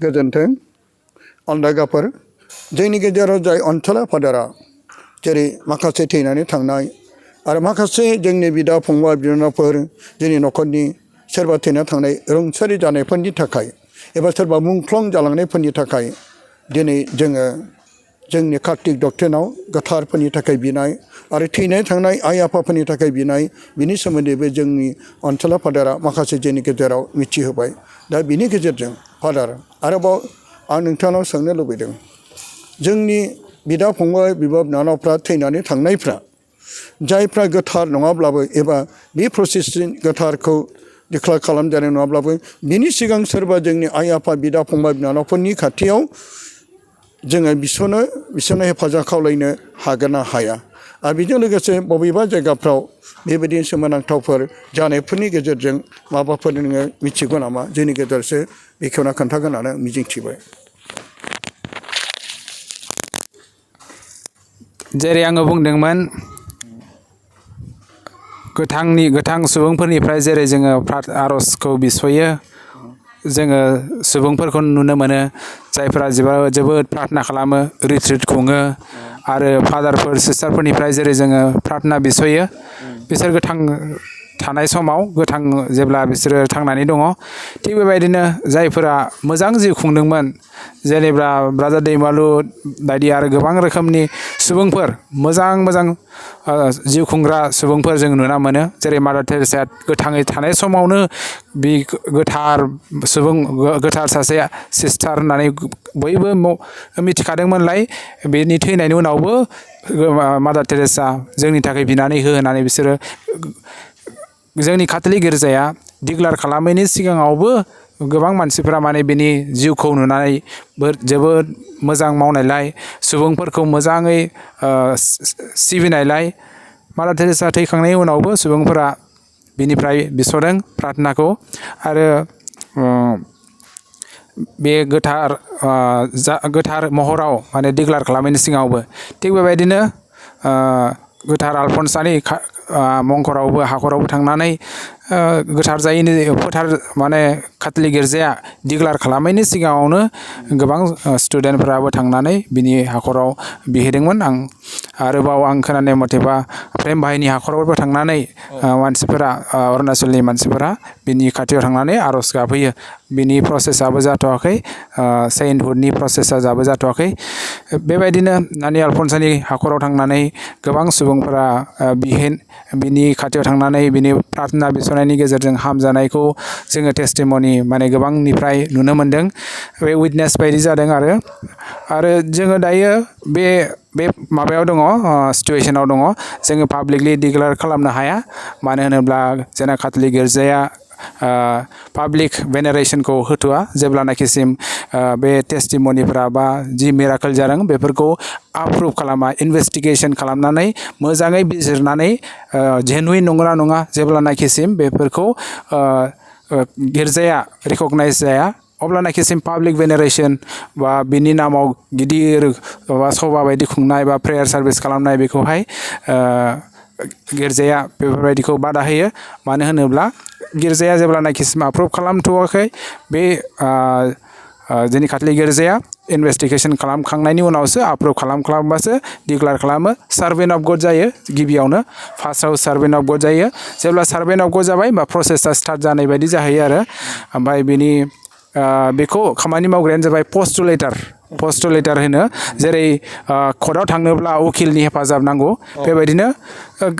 गोजोन्थों अनदागाफोर जोंनि गेजेराव जाय अनसला फादारा जेरै माखासे थैनानै थांनाय आरो माखासे जोंनि बिदा फंबाय बिनानावफोर जोंनि न'खरनि सोरबा थैना थांनाय रुंसारि जानायफोरनि थाखाय एबा सोरबा मुंख्लं जालांनायफोरनि थाखाय दिनै जोङो जोंनि कार्तिक डक्टरनाव गोथारफोरनि थाखाय बिनाय आरो थैनाय थांनाय आइ आफाफोरनि थाखाय बिनाय बिनि सोमोन्दैबो जोंनि अनसला फादारा माखासे जोंनि गेजेराव मिथिहोबाय दा बिनि गेजेरजों फादार आरोबाव आं नोंथांनाव सोंनो लुबैदों जोंनि बिदा फंबाय बिब' बिनानावफ्रा थैनानै थांनायफ्रा जायफ्रा गोथार नङाब्लाबो एबा बे प्रसेसजों गोथारखौ डिक्लेयार खालामजानाय नङाब्लाबो बिनि सिगां सोरबा जोंनि आइ आफा बिदा फंबाय बिनानावफोरनि खाथियाव जोङो बिसोरनो हेफाजाब खावलायनो हागोन ना हाया आरो बेजों लोगोसे बबेबा जायगाफ्राव बेबायदि सोमोनांथावफोर जानायफोरनि गेजेरजों माबाफोर नोङो मिथिगौ नामा जोंनि गेजेरसो बेखेवना खोन्थागोन होननानै मिजिंथिबाय जेरै आङो बुंदोंमोन गोथां सुबुंफोरनिफ्राय जेरै जोङो आर'जखौ बिस'यो जोङो सुबुंफोरखौ नुनो मोनो जायफोरा जोबोद प्रार्थना खालामो रिट्रिट खुङो आरो फादारफोर सिस्टारफोरनिफ्राय जेरै जोङो प्रार्थना बिस'यो बिसोर गोथां थानाय समाव जेब्ला बिसोरो थांनानै दङ थिग बेबायदिनो जायफोरा मोजां जिउ खुंदोंमोन जेनेबा ब्रादार दैमालु बायदि आरो गोबां रोखोमनि सुबुंफोर मोजां जिउ खुंग्रा सुबुंफोर जों नुना मोनो जेरै मादार टेरेसाया गोथाङै थानाय समावनो बे गोथार सासे सिस्टार होननानै बयबो मिथिखादोंमोनलाय बेनि थैनायनि उनावबो मादार टेरेसा जोंनि थाखाय बिनानै हो होननानै बिसोरो जोंनि काथलिक गिर्जाया डिक्लेयार खालामैनि सिगाङावबो गोबां मानसिफोरा माने बिनि जिउखौ नुनानै जोबोद मोजां मावनायलाय सुबुंफोरखौ मोजाङै सिबिनायलाय मादार टेरेसा थैखांनायनि उनावबो सुबुंफोरा बिनिफ्राय बिस'दों प्रार्थनाखौ आरो बे गोथार महराव माने डिक्लेयार खालामैनि सिगाङावबो थिग बेबायदिनो गोथार आलफन्सानि मंखरावबो हाखरावबो थांनानै गोथार जायैनि माने काथलिक गिर्जाया डिक्लेयार खालामैनि सिगाङावनो गोबां स्टुडेन्टफोराबो थांनानै बिनि हाखराव बिहैदोंमोन आरोबाव आं खोनानाय मथेबा प्रेम बाहायनि हाखरावबो थांनानै मानसिफोरा अरुणाचलनि मानसिफोरा बिनि खाथियाव थांनानै आर'ज गाबहैयो बिनि प्रसेसआबो जाथ'वाखै सेइन्टहुडनि प्रसेसआ जाथ'वाखै बेबायदिनो नानि आलफन्सानि हाखराव थांनानै गोबां सुबुंफोरा बिनि खाथियाव थांनानै बिनि प्रार्थना बिस'नायनि गेजेरजों हामजानायखौ जोङो टेस्टिमनि माने गोबांनिफ्राय नुनो मोनदों बे उइटनेस बायदि जादों आरो जोङो दायो बे माबायाव दङ सिटुवेसनाव दङ जोङो पाब्लिकलि डिक्लेयार खालामनो हाया मानो होनोब्ला जोंना काथलिक गिर्जाया पाब्लिक भेनेरेसनखौ होथ'वा जेब्लानाखिसिम बे टेस्टिमनिफोरा बा जि मिराकोल जादों बेफोरखौ आप्रुभ खालामा इनभेस्टिगेसन खालामनानै मोजाङै बिजिरनानै जेनुइन नंगौना नङा जेब्लानाखिसिम बेफोरखौ गिर्जाया रिकगनाइज जाया अब्लानाखिसिम पाब्लिक भेनेरेसन बा बिनि नामाव गिदिर सभा बायदि खुंनाय बा प्रेयार सार्भिस खालामनाय बेखौहाय गिर्जाया बेफोरबायदिखौ बादा होयो मानो होनोब्ला गिर्जाया जेब्लानाखिसिम आप्रुभ खालामथ'वाखै बे जोंनि काथलिक गिर्जाया इनभेस्टिगेसन खालामखांनायनि उनावसो आप्रुभ खालामबासो डिक्लेयार खालामो सार्भेन्ट अफ गड जायो गिबियावनो फार्स्टआव सार्भेन्ट अफ गड जायो जेब्ला सार्भेन्ट अफ गड जाबाय होमबा प्रसेसआ स्टार्ट जानाय बायदि जाहैयो आरो ओमफ्राय बेखौ खामानि मावग्रायानो जाबाय पस्टुलेटार होनो जेरै कर्टआव थांनोब्ला उकिलनि हेफाजाब नांगौ बेबायदिनो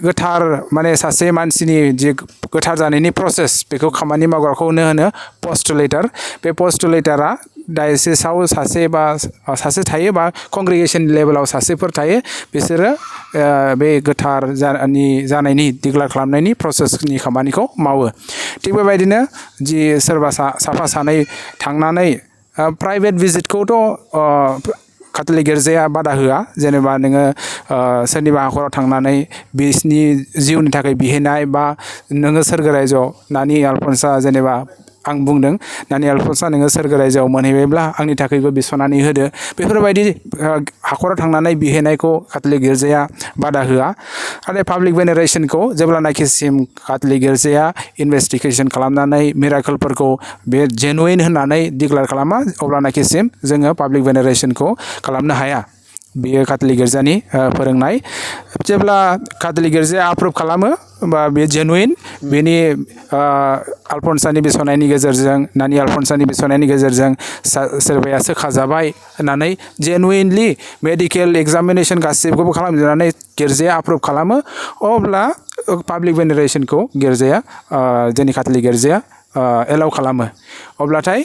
गोथार माने सासे मानसिनि जि गोथार जानायनि प्रसेस बेखौ खामानि मावग्राखौनो होनो पस्टुलेटार बे पस्टुलेटारा डायसिसाव सासे थायो बा कंग्रिगेसन लेभेलाव सासेफोर थायो बिसोरो बे गोथार जानायनि डिक्लेयार खालामनायनि प्रसेसनि खामानिखौ मावो थिग बेबायदिनो जि सोरबा साफा सानै थांनानै प्राइभेट भिजिटखौथ' काथलिक गिर्जाया बादा होआ जेनेबा नोङो सोरनिबा हाखराव थांनानै बिसिनि जिउनि थाखाय बिहैनाय बा नोङो सोरगो रायजोआव नानि आलफन्सा जेनेबा आं बुंदों नानि आलफन्सा नोङो सोरगो रायजोआव मोनहैबायब्ला आंनि थाखायबो बिस'नानै होदो बेफोरबायदि हाखराव थांनानै बिहैनायखौ काथलिक गिर्जाया बादा होआ आरो पाब्लिक भेनेरेसनखौ जेब्लानाखिसिम काथलिक गिर्जाया इनभेस्टिगेसन खालामनानै मिराकोलफोरखौ बे जेनुइन होननानै डिक्लेयार खालामा अब्लानाखिसिम जोङो पाब्लिक भेनेरेसनखौ खालामनो हाया बेयो काथलिक गिर्जानि फोरोंनाय जेब्ला काथलिक गिर्जाया आप्रुभ खालामो बा बे जेनुइन बेनि आलफन्सानि बिस'नायनि गेजेरजों नानि आलफन्सानि बिस'नायनि गेजेरजों सोरबाया सोखाजाबाय होननानै जेनुइनलि मेडिकेल एग्जामिनेसन गासिबखौबो खालामजोबनानै गिर्जाया आप्रुभ खालामो अब्ला पाब्लिक भेनेरेसनखौ गिर्जाया जोंनि काथलिक गिर्जाया एलाउ खालामो अब्लाथाय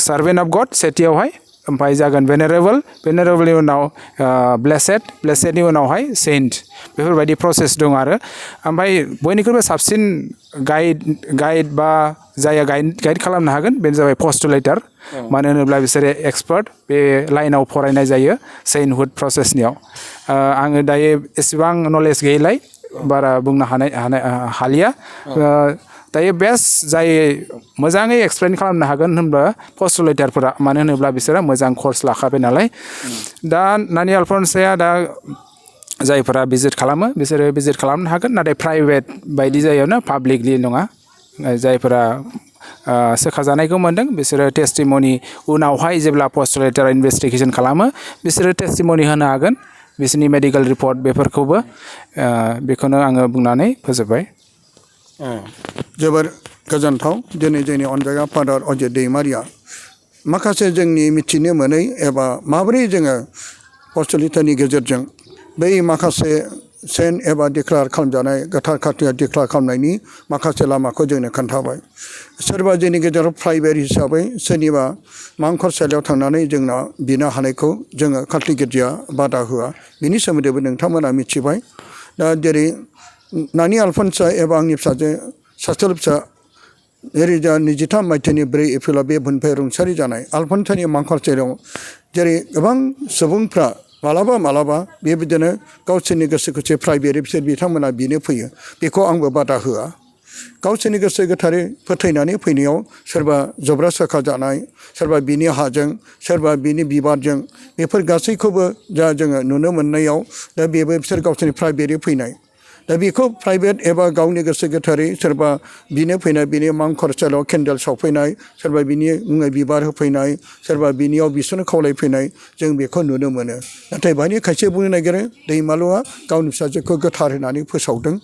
सार्भेन्ट अफ गड सेथियावहाय ओमफ्राय जागोन भेनेरेबलनि उनाव ब्लेसेडनि उनावहाय सेइन्ट बेफोरबायदि प्रसेस दं आरो ओमफ्राय बयनिख्रुइबो साबसिन गाइड बा जायहा गाइड खालामनो हागोन बेनो जाबाय पस्टुलेटर मानो होनोब्ला बिसोरो एक्सपार्ट बे लाइनाव फरायनाय जायो सेइन्टहुड प्रसेसनियाव आङो दायो एसेबां नलेज गैयैलाय बारा बुंनो हालिया दायो बेस्ट जाय मोजाङै एक्सप्लेन खालामनो हागोन होनब्ला पस्टुलेटारफोरा मानो होनोब्ला बिसोरो मोजां कर्स लाखाबाय नालाय दा नानि आलफन्साया दा जायफोरा भिजिट खालामो बिसोरो भिजिट खालामनो हागोन नाथाय प्राइभेट बायदि जायगायावनो पाब्लिकलि नङा जायफोरा सोखाजानायखौ मोनदों बिसोरो टेस्टिमनि उनावहाय जेब्ला पस्टुलेटार इनभेस्टिगेसन खालामो बिसोरो टेस्टिमनि होनो हागोन बिसोरनि मेडिकेल रिपर्ट बेफोरखौबो बेखौनो आङो बुंनानै फोजोबबाय जोबोर गोजोनथाव दिनै जोंनि अनजागा फादार अजित दैमारिया माखासे जोंनि मिथिनो मोनै एबा माबोरै जोङो पस्टुलेटारनि गेजेरजों बै माखासे सेन्ट एबा डिक्लेयार खालामजानाय गोथार खाथिया डिक्लेयार खालामनायनि माखासे लामाखौ जोंनो खोन्थाबाय सोरबा जोंनि गेजेराव प्राइभेट हिसाबै सोरनिबा मांखरसालियाव थांनानै जोंना बिनो हानायखौ जोङो काथलिक गिर्जाया बादा होआ बिनि सोमोन्दैबो नोंथांमोना मिथिबाय दा जेरै नानि आलफन्सा एबा आंनि फिसाजो सासेल' फिसा 2023 मायथाइनि 4 एप्रिलाव बे बुनफाय रुंसारि जानाय आलफन्सानि मांखरसालियाव जेरै गोबां सुबुंफ्रा मालाबा बेबायदिनो गावसोरनि गोसोखौसो प्राइभेट बिसोर बिथांमोना बिनो फैयो बेखौ आंबो बादा होआ गावसोरनि गोसो गोथारै फोथायनानै फैनायाव सोरबा जब्रा सोखा जानाय सोरबा बिनि हाजों सोरबा बिनि बिबारजों बेफोर गासैखौबो जा जोङो नुनो मोननायाव दा बेबो बिसोर गावसोरनि प्राइभेटै फैनाय दा बेखौ प्राइभेट एबा गावनि गोसो गोथारै सोरबा बिनो फैनाय बिनि मांखरसालियाव केन्डेल सावफैनाय सोरबा बिनि मुङै बिबार होफैनाय सोरबा बिनियाव बिसोरनो खावलायफैनाय जों बेखौ नुनो मोनो नाथाय बेहायनो खायसे बुंनो नागिरो दैमालुआ गावनि फिसाजोखौ गोथार होननानै फोसावदों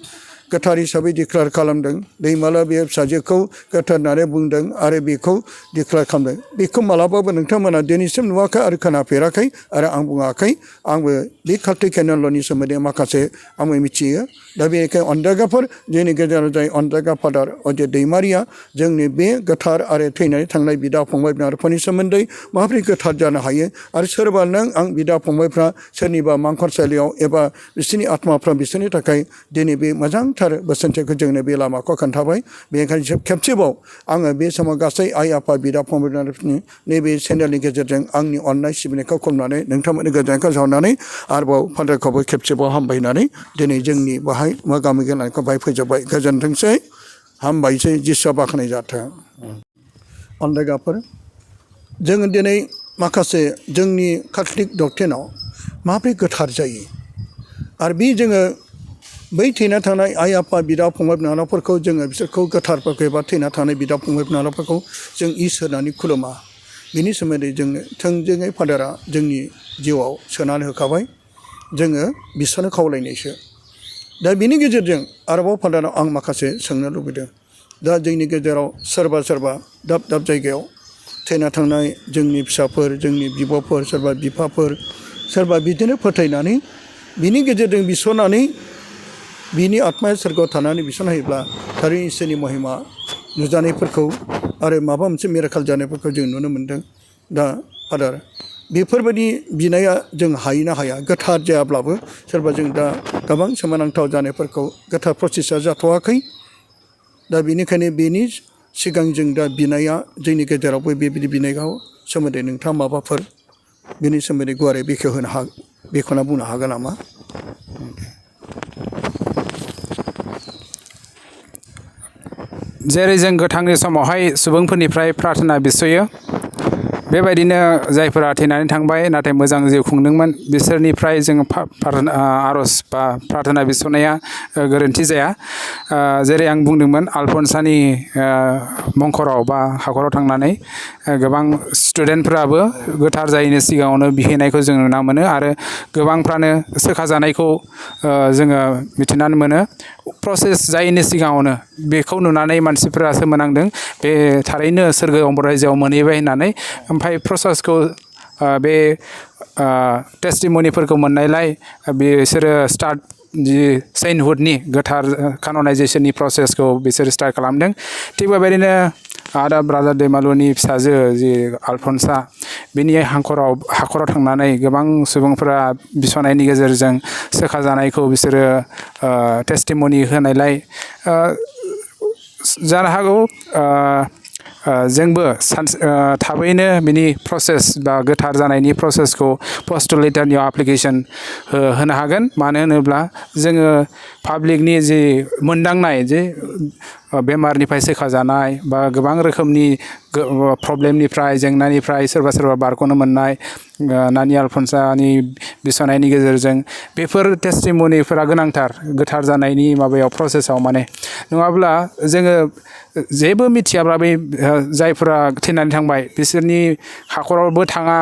गोथार हिसाबै डिक्लेयार खालामदों दैमालुआ बे फिसाजोखौ गोथार होननानै बुंदों आरो बेखौ डिक्लेयार खालामदों बेखौ मालाबाबो नोंथांमोना दिनैसिम नुवाखै आरो खोनाफेराखै आरो आं बुङाखै आंबो बे काथलिक केनननि सोमोन्दै माखासे आंबो मिथियो दा बेनिखायनो अनजागाफोर जोंनि गेजेराव जाय अनजागा फादार अजित दैमारिया जोंनि बे गोथार आरो थैनानै थांनाय बिदा फंबाय बिनानावफोरनि सोमोन्दै माबोरै गोथार जानो हायो आरो सोरबा नों आं बिदा फंबायफ्रा सोरनिबा मांखरसालियाव एबा बिसोरनि आत्माफ्रा बिसोरनि थाखाय दिनै बे मोजांथार बोसोनथिखौ जोंनो बे लामाखौ खोन्थाबाय बेनिखायनो खेबसेबाव आङो बे समाव गासै आइ आफा बिदा फंबाय बिनानावफोरनि नैबे चेनेलनि गेजेरजों आंनि अननाय सिबिनायखौ खुलुमनानै नोंथांमोननि गोजोननायखौ जाहोनानै आरोबाव फादारखौबो खेबसेबाव हामबायनानै दिनै जोंनि बाहाय मोगा मोगि जानायखौ बाहाय फोजोबबाय गोजोनथोंसै हामबायसै जिसुआ बाख्नाय जाथों अनजागाफोर जोङो दिनै माखासे जोंनि काथलिक डक्ट्रिनाव माबोरै गोथार जायो आरो बे जोङो बै थैना थानाय आइ आफा बिदा फंबाय बिनानावफोरखौ जोङो बिसोरखौ गोथारफोरखौ एबा थैना थानाय बिदा फंबाय बिनानावफोरखौ जों इसोर होननानै खुलुमा बिनि सोमोन्दै जोंनो थोंजोङै फादारा जोंनि जिउआव सोनानै होखाबाय जोङो बिसोरनो खावलायनायसो दा बिनि गेजेरजों आरोबाव फादाराव आं माखासे सोंनो लुबैदों दा जोंनि गेजेराव सोरबा दाब दाब जायगायाव थैना थांनाय जोंनि फिसाफोर जोंनि बिब'फोर सोरबा बिफाफोर सोरबा बिदिनो फोथायनानै बिनि गेजेरजों बिस'नानै बिनि आत्माया सोरगोआव थानानै बिस'ना होयोब्ला थारैनो इसोरनि महिमा नुजानायफोरखौ आरो माबा मोनसे मिराकेल जानायफोरखौ जों नुनो मोन्दों दा फादार बेफोरबायदि बिनाया जों हायो ना हाया गोथार जायाब्लाबो सोरबा जों दा गोबां सोमोनांथाव जानायफोरखौ गोथार प्रसेसा जाथ'वाखै दा बेनिखायनो बेनि सिगां जों दा बिनाया जोंनि गेजेरावबो बेबायदि बिनायखौ सोमोन्दै नोंथाङा माबाफोर बिनि सोमोन्दै गुवारै बेखेवना बुंनो हागोन नामा जेरै जों गोथांनि समावहाय सुबुंफोरनिफ्राय प्रार्थना बिसयो बेबायदिनो जायफोरा थैनानै थांबाय नाथाय मोजां जिउ खुंदोंमोन बिसोरनिफ्राय जोङो आर'ज बा प्रार्थना बिस'नाया गोरोन्थि जाया जेरै आं बुंदोंमोन आलफनसानि मंखराव बा हाखराव थांनानै गोबां स्टुडेन्टफोराबो गोथार जायैनि सिगाङावनो बिहैनायखौ जों नुना मोनो आरो गोबांफ्रानो सोखाजानायखौ जोङो मिथिनानै मोनो प्रसेस जायैनि सिगाङावनो बेखौ नुनानै मानसिफोरा सोमोनांदों बे थारैनो सोरगोआव रायजोआव मोनहैबाय होननानै ओमफ्राय प्रसेसखौ बे टेस्टिमनिफोरखौ मोननायलाय बिसोरो स्टार्ट जि सेइन्टहुडनि गोथार काननाइजेसननि प्रसेसखौ बिसोरो स्टार्ट खालामदों थिग बेबायदिनो आदा ब्रादार दैमालुनि फिसाजो जि आलफनसा बिनि हाखराव थांनानै गोबां सुबुंफोरा बिसनायनि गेजेरजों सोखाजानायखौ बिसोरो टेस्टिमनि होनायलाय जानो हागौ जोंबो थाबैनो बिनि प्रसेस बा गोथार जानायनि प्रसेसखौ पस्टुलेटारनियाव एप्लिकेसन होनो हागोन मानो होनोब्ला जोङो पाब्लिकनि जि मोनदांनाय जे बेमारनिफ्राय सोखाजानाय बा गोबां रोखोमनि प्रब्लेमनिफ्राय जेंनानिफ्राय सोरबा बारग'नो मोननाय नानि आलफनसानि बिसनायनि गेजेरजों बेफोर टेस्टिमनिफोरा गोनांथार गोथार जानायनि माबायाव प्रसेसआव माने नङाब्ला जोङो जेबो मिथियाब्ला बे जायफोरा थैनानै थांबाय बिसोरनि हाखरावबो थाङा